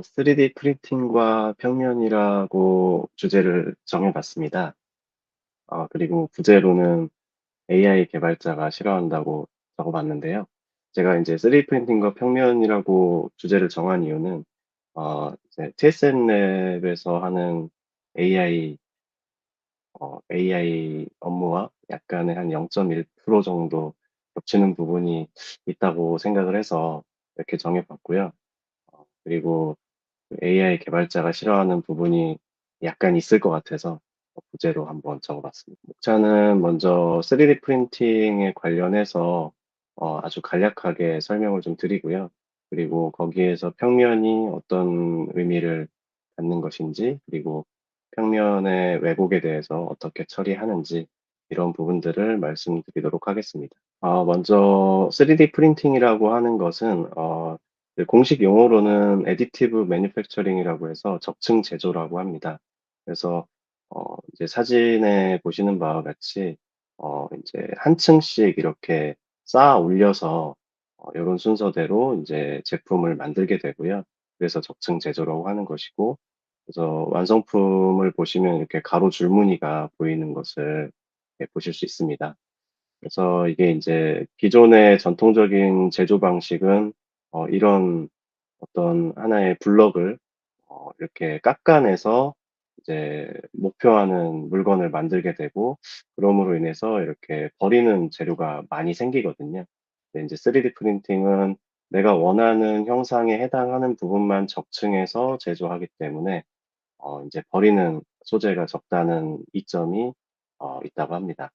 3D 프린팅과 평면이라고 주제를 정해봤습니다. 그리고 부제로는 AI 개발자가 싫어한다고 적어봤는데요. 제가 이제 3D 프린팅과 평면이라고 주제를 정한 이유는 이제 TSM 랩에서 하는 AI AI 업무와 약간의 한 0.1% 정도 겹치는 부분이 있다고 생각을 해서 이렇게 정해봤고요. 그리고 AI 개발자가 싫어하는 부분이 약간 있을 것 같아서 부제로 한번 적어봤습니다. 목차는 먼저 3D 프린팅에 관련해서 아주 간략하게 설명을 좀 드리고요. 그리고 거기에서 평면이 어떤 의미를 갖는 것인지, 그리고 평면의 왜곡에 대해서 어떻게 처리하는지 이런 부분들을 말씀드리도록 하겠습니다. 먼저 3D 프린팅이라고 하는 것은 그 공식 용어로는 additive manufacturing이라고 해서 적층 제조라고 합니다. 그래서 이제 사진에 보시는 바와 같이 이제 한 층씩 이렇게 쌓아 올려서 요런 순서대로 이제 제품을 만들게 되고요. 그래서 적층 제조라고 하는 것이고, 그래서 완성품을 보시면 이렇게 가로 줄무늬가 보이는 것을 보실 수 있습니다. 그래서 이게 이제 기존의 전통적인 제조 방식은 이런 어떤 하나의 블럭을 이렇게 깎아내서 이제 목표하는 물건을 만들게 되고, 그럼으로 인해서 이렇게 버리는 재료가 많이 생기거든요. 근데 이제 3D 프린팅은 내가 원하는 형상에 해당하는 부분만 적층해서 제조하기 때문에 이제 버리는 소재가 적다는 이점이 있다고 합니다.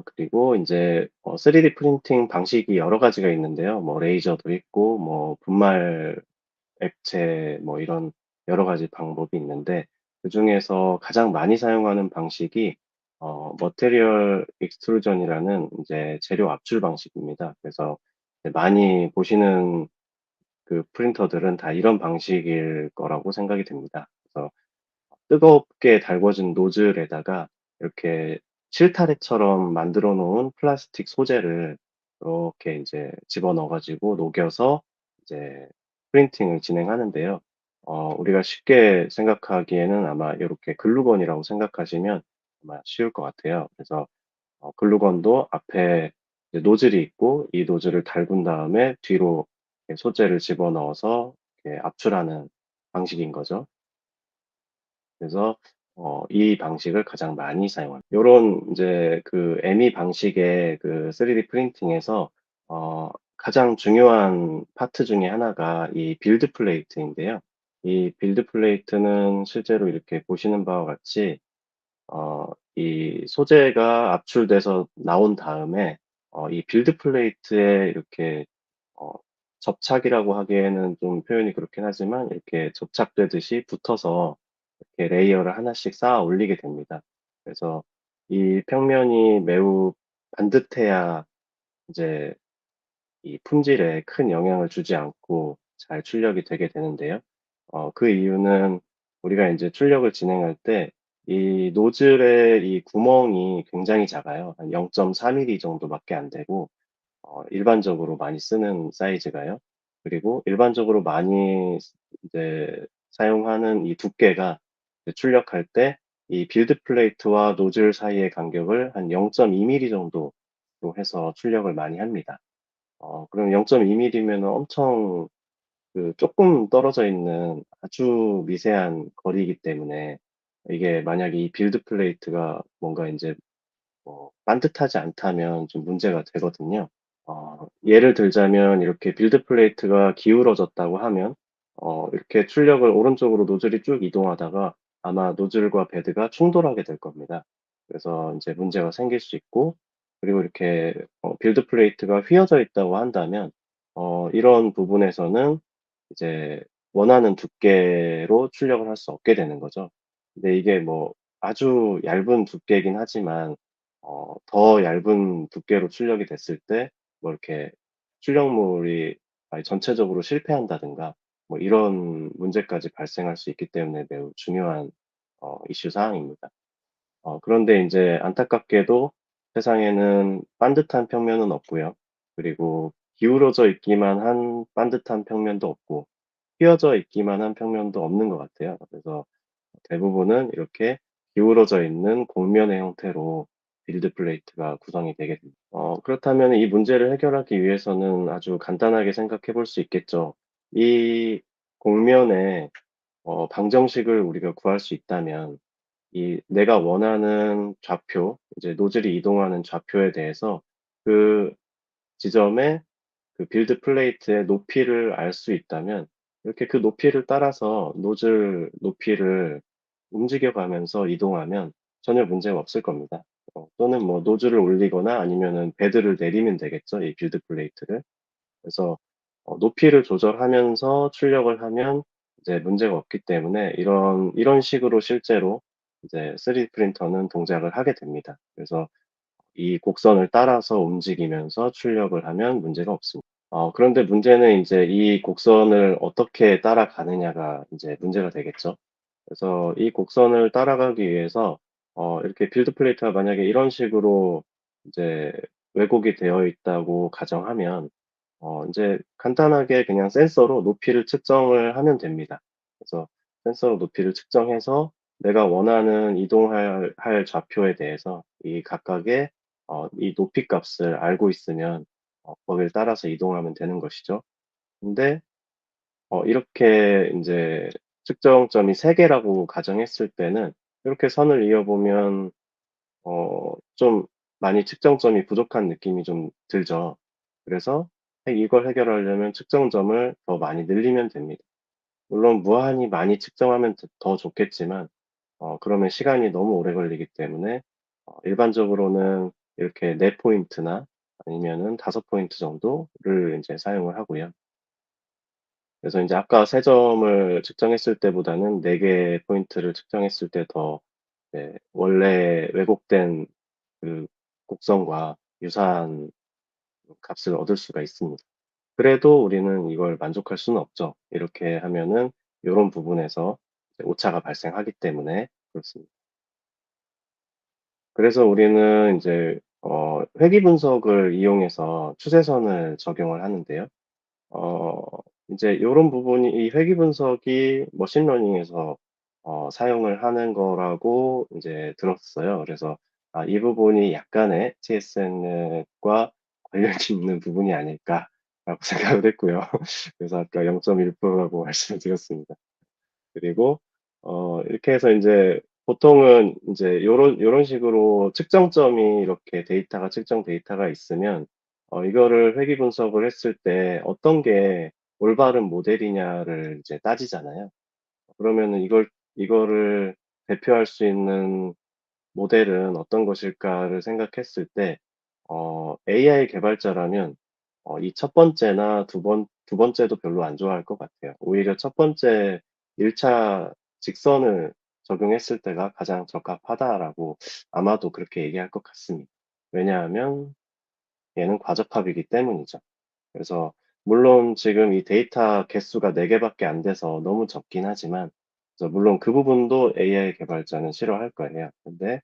그리고 인제 3D 프린팅 방식이 여러 가지가 있는데요. 뭐 레이저도 있고 뭐 분말 액체 뭐 이런 여러 가지 방법이 있는데, 그중에서 가장 많이 사용하는 방식이 머티리얼 익스트루전이라는 인제 재료 압출 방식입니다. 그래서 이제 많이 보시는 그 프린터들은 다 이런 방식일 거라고 생각이 됩니다. 그래서 뜨겁게 달궈진 노즐에다가 이렇게 실타래처럼 만들어 놓은 플라스틱 소재를 이렇게 인제 집어넣어 가지고 녹여서 이제 프린팅을 진행하는데요. 우리가 쉽게 생각하기에는 아마 요렇게 글루건이라고 생각하시면 아마 쉬울 것 같아요. 그래서 글루건도 앞에 이제 노즐이 있고, 이 노즐을 달군 다음에 뒤로 이렇게 소재를 집어넣어서 이렇게 압출하는 방식인 거죠. 그래서 이 방식을 가장 많이 사용합니다. 요런 인제 그 ME 방식의 그 3D 프린팅에서 가장 중요한 파트 중에 하나가 이 빌드 플레이트인데요. 이 빌드 플레이트는 실제로 이렇게 보시는 바와 같이 이 소재가 압출돼서 나온 다음에 이 빌드 플레이트에 이렇게 어 접착이라고 하기에는 좀 표현이 그렇긴 하지만, 이렇게 접착되듯이 붙어서 이렇게 레이어를 하나씩 쌓아 올리게 됩니다. 그래서 이 평면이 매우 반듯해야 이제 이 품질에 큰 영향을 주지 않고 잘 출력이 되게 되는데요. 그 이유는 우리가 인제 출력을 진행할 때 이 노즐의 이 구멍이 굉장히 작아요. 한 0.4 밀리 정도밖에 안 되고, 일반적으로 많이 쓰는 사이즈가요. 그리고 일반적으로 많이 이제 사용하는 이 두께가 이제 출력할 때 이 빌드 플레이트와 노즐 사이의 간격을 한 0.2 밀리 정도로 해서 출력을 많이 합니다. 그럼 0.2 밀리면은 엄청 그 쪼끔 떨어져 있는 아주 미세한 거리이기 때문에, 이게 만약에 이 빌드 플레이트가 뭔가 인제 반듯하지 않다면 좀 문제가 되거든요. 예를 들자면 이렇게 빌드 플레이트가 기울어졌다고 하면 이렇게 출력을 오른쪽으로 노즐이 쭉 이동하다가 아마 노즐과 베드가 충돌하게 될 겁니다. 그래서 인제 문제가 생길 수 있고, 그리고 이렇게 빌드 플레이트가 휘어져 있다고 한다면 이런 부분에서는 이제 원하는 두께로 출력을 할 수 없게 되는 거죠. 근데 이게 뭐 아주 얇은 두께이긴 하지만 더 얇은 두께로 출력이 됐을 때 뭐 이렇게 출력물이 아예 전체적으로 실패한다든가 뭐 이런 문제까지 발생할 수 있기 때문에 매우 중요한 이슈 사항입니다. 그런데 인제 안타깝게도 세상에는 반듯한 평면은 없고요. 그리고 기울어져 있기만 한 반듯한 평면도 없고, 휘어져 있기만 한 평면도 없는 것 같아요. 그래서 대부분은 이렇게 기울어져 있는 곡면의 형태로 빌드 플레이트가 구성이 되게 됩니다. 그렇다면 이 문제를 해결하기 위해서는 아주 간단하게 생각해 볼 수 있겠죠. 이 곡면의 방정식을 우리가 구할 수 있다면 이 내가 원하는 좌표, 이제 노즐이 이동하는 좌표에 대해서 그 지점에 그 빌드 플레이트의 높이를 알 수 있다면 이렇게 그 높이를 따라서 노즐 높이를 움직여 가면서 이동하면 전혀 문제가 없을 겁니다. 또는 뭐 노즐을 올리거나 아니면은 베드를 내리면 되겠죠, 이 빌드 플레이트를. 그래서 높이를 조절하면서 출력을 하면 이제 문제가 없기 때문에 이런 식으로 실제로 이제 3D 프린터는 동작을 하게 됩니다. 그래서 이 곡선을 따라서 움직이면서 출력을 하면 문제가 없습니다. 그런데 문제는 인제 이 곡선을 어떻게 따라가느냐가 인제 문제가 되겠죠. 그래서 이 곡선을 따라가기 위해서 이렇게 빌드 플레이트가 만약에 이런 식으로 이제 왜곡이 되어 있다고 가정하면 인제 간단하게 그냥 센서로 높이를 측정을 하면 됩니다. 그래서 센서로 높이를 측정해서 내가 원하는 이동할 좌표에 대해서 이 각각의 이 높이 값을 알고 있으면 거기를 따라서 이동하면 되는 것이죠. 근데 이렇게 인제 측정점이 3 개라고 가정했을 때는 이렇게 선을 이어 보면 좀 많이 측정점이 부족한 느낌이 좀 들죠. 그래서 이걸 해결하려면 측정점을 더 많이 늘리면 됩니다. 물론 무한히 많이 측정하면 더 좋겠지만 그러면 시간이 너무 오래 걸리기 때문에 일반적으로는 이렇게 4 포인트나 아니면은 5 포인트 정도를 인제 사용을 하고요. 그래서 인제 아까 3 점을 측정했을 때보다는 4 개의 포인트를 측정했을 때 더 원래 왜곡된 그 곡선과 유사한 값을 얻을 수가 있습니다. 그래도 우리는 이걸 만족할 수는 없죠. 이렇게 하면은 요런 부분에서 이제 오차가 발생하기 때문에 그렇습니다. 그래서 우리는 인제 회귀 분석을 이용해서 추세선을 적용을 하는데요. 어 인제 요런 부분이 이 회귀 분석이 머신러닝에서 사용을 하는 거라고 인제 들었어요. 그래서 이 부분이 약간의 TSN과 관련이 있는 부분이 아닐까라고 생각을 했고요. 그래서 아까 0.1% 라고 말씀을 드렸습니다. 그리고 이렇게 해서 인제 보통은 인제 요런 식으로 측정점이 이렇게 데이터가 측정 데이터가 있으면 이거를 회귀 분석을 했을 때 어떤 게 올바른 모델이냐를 이제 따지잖아요. 그러면은 이거를 대표할 수 있는 모델은 어떤 것일까를 생각했을 때 AI 개발자라면 이 첫 번째나 두 번째도 별로 안 좋아할 것 같아요. 오히려 첫 번째 1차 직선을 적용했을 때가 가장 적합하다라고 아마도 그렇게 얘기할 것 같습니다. 왜냐하면 얘는 과적합이기 때문이죠. 그래서 물론 지금 이 데이터 개수가 4 개밖에 안 돼서 너무 적긴 하지만 그래서 물론 그 부분도 AI 개발자는 싫어할 거예요. 근데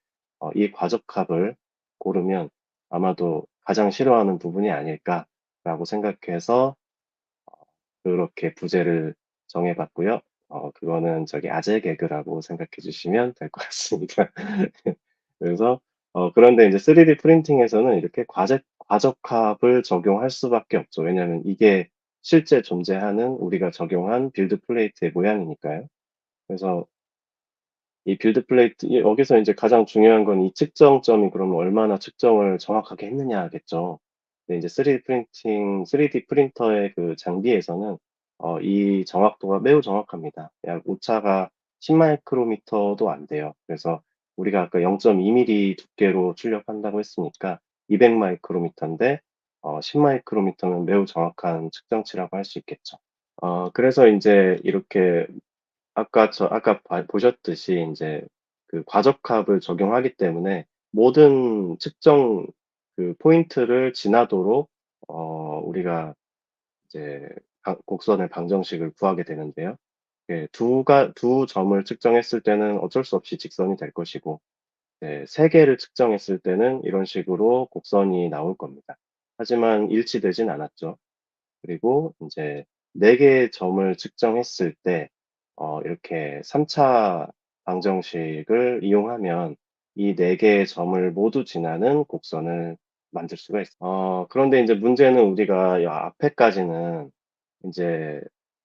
이 과적합을 고르면 아마도 가장 싫어하는 부분이 아닐까라고 생각해서 그렇게 부제를 정해 봤고요. 그거는 저기 아재 개그라고 생각해 주시면 될 것 같습니다. 그래서 그런데 인제 3D 프린팅에서는 이렇게 과적합을 적용할 수밖에 없죠. 왜냐하면 이게 실제 존재하는 우리가 적용한 빌드 플레이트의 모양이니까요. 그래서 이 빌드 플레이트 여기서 인제 가장 중요한 건 이 측정점이 그러면 얼마나 측정을 정확하게 했느냐겠죠. 근데 인제 3D 프린터의 그 장비에서는 이 정확도가 매우 정확합니다. 약 오차가 10 마이크로미터도 안 돼요. 그래서 우리가 아까 0.2 밀리 두께로 출력한다고 했으니까 200 마이크로미터인데 10 마이크로미터면 매우 정확한 측정치라고 할 수 있겠죠. 그래서 인제 이렇게 아까 보셨듯이 인제 그 과적합을 적용하기 때문에 모든 측정 그 포인트를 지나도록 우리가 이제 곡선의 방정식을 구하게 되는데요. 예 두 점을 측정했을 때는 어쩔 수 없이 직선이 될 것이고 3 개를 측정했을 때는 이런 식으로 곡선이 나올 겁니다. 하지만 일치되진 않았죠. 그리고 인제 4개의 점을 측정했을 때 이렇게 3차 방정식을 이용하면 이 4개의 점을 모두 지나는 곡선을 만들 수가 있어요. 그런데 인제 문제는 우리가 이 앞에까지는 인제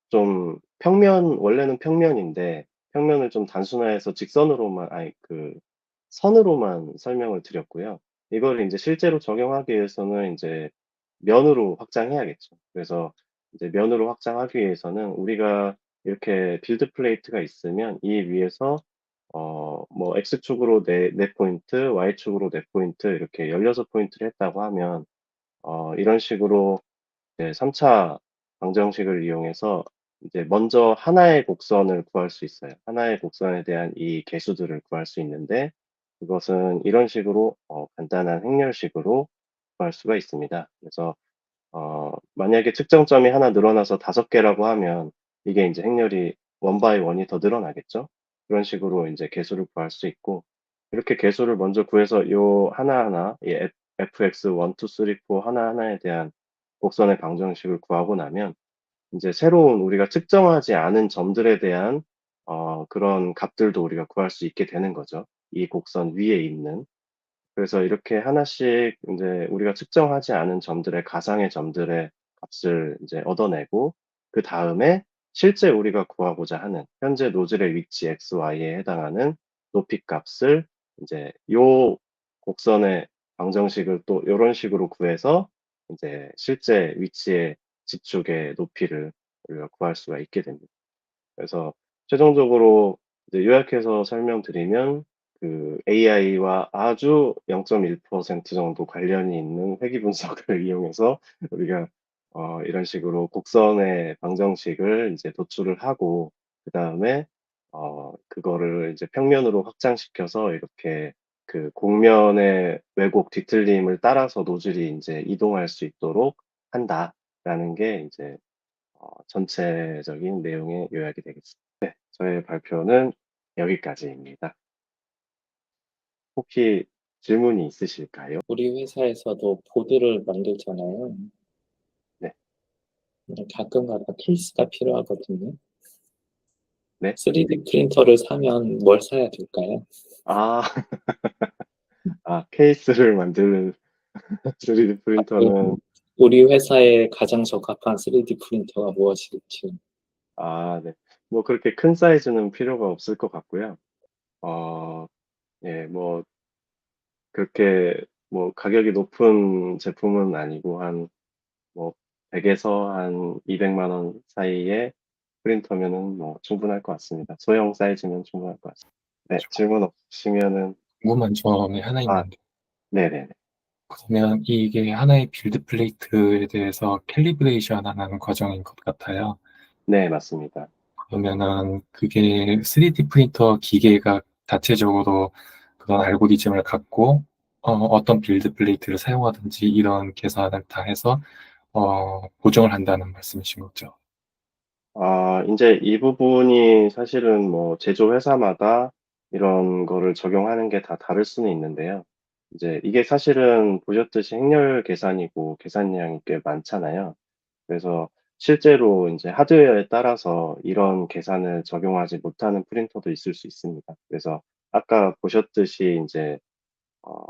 좀 원래는 평면인데 평면을 좀 단순화해서 직선으로만 선으로만 설명을 드렸고요. 이거를 인제 실제로 적용하기 위해서는 인제 면으로 확장해야겠죠. 그래서 이제 면으로 확장하기 위해서는 우리가 이렇게 빌드 플레이트가 있으면 이 위에서 뭐 X축으로 4 포인트, Y축으로 4 포인트 이렇게 16 포인트를 했다고 하면 이런 식으로 이제 3차 방정식을 이용해서 이제 먼저 하나의 곡선을 구할 수 있어요. 하나의 곡선에 대한 이 계수들을 구할 수 있는데 그것은 이런 식으로 간단한 행렬식으로 구할 수가 있습니다. 그래서 만약에 측정점이 하나 늘어나서 5개라고 하면 이게 인제 행렬이 원 바이 원이 더 늘어나겠죠. 그런 식으로 인제 개수를 구할 수 있고 이렇게 개수를 먼저 구해서 요 하나하나 이 fx 1, 2, 3, 4 하나하나에 대한 곡선의 방정식을 구하고 나면 인제 새로운 우리가 측정하지 않은 점들에 대한 그런 값들도 우리가 구할 수 있게 되는 거죠, 이 곡선 위에 있는. 그래서 이렇게 하나씩 인제 우리가 측정하지 않은 점들의 가상의 점들의 값을 인제 얻어내고 그다음에 실제 우리가 구하고자 하는 현재 노즐의 위치 x, y에 해당하는 높이 값을 인제 요 곡선의 방정식을 또 요런 식으로 구해서 인제 실제 위치의 지축의 높이를 우리가 구할 수가 있게 됩니다. 그래서 최종적으로 이제 요약해서 설명드리면 그 AI와 아주 0.1% 정도 관련이 있는 회귀 분석을 이용해서 우리가 이런 식으로 곡선의 방정식을 이제 도출을 하고 그다음에 그거를 이제 평면으로 확장시켜서 이렇게 그 곡면의 왜곡 뒤틀림을 따라서 노즐이 인제 이동할 수 있도록 한다라는 게 인제 전체적인 내용의 요약이 되겠습니다. 저의 발표는 여기까지입니다. 혹시 질문이 있으실까요? 우리 회사에서도 보드를 만들잖아요. 네. 근데 가끔가다 케이스가 필요하거든요. 네. 3D 프린터를 사면 뭘 사야 될까요? 아. 케이스를 만드는 3D 프린터는 우리 회사에 가장 적합한 3D 프린터가 무엇일지. 네. 뭐 그렇게 큰 사이즈는 필요가 없을 것 같고요. 어 예 뭐 그렇게 뭐 가격이 높은 제품은 아니고 한 뭐 100 에서 한 200만 원 사이의 프린터면은 뭐 충분할 것 같습니다. 소형 사이즈면 충분할 것 같습니다. 네. 저 질문 없으시면은 궁금한 점이 하나 아 있는데, 네네네. 그러면 이게 하나의 빌드 플레이트에 대해서 캘리브레이션 하는 과정인 것 같아요. 네 맞습니다. 그러면은 그게 3D 프린터 기계가 자체적으로 그런 알고리즘을 갖고 어떤 빌드 플레이트를 사용하든지 이런 계산을 다 해서 보정을 한다는 말씀이신 거죠? 인제 이 부분이 사실은 뭐 제조 회사마다 이런 거를 적용하는 게 다 다를 수는 있는데요. 이제 이게 사실은 보셨듯이 행렬 계산이고 계산량이 꽤 많잖아요. 그래서 실제로 인제 하드웨어에 따라서 이런 계산을 적용하지 못하는 프린터도 있을 수 있습니다. 그래서 아까 보셨듯이 인제 어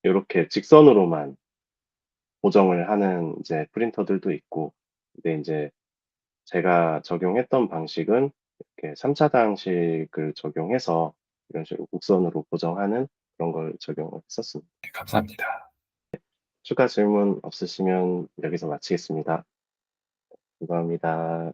요렇게 직선으로만 보정을 하는 이제 프린터들도 있고 근데 인제 제가 적용했던 방식은 이렇게 3차 방식을 적용해서 이런 식으로 곡선으로 보정하는 그런 걸 적용을 했었습니다. 네, 감사합니다. 추가 질문 없으시면 여기서 마치겠습니다. 감사합니다.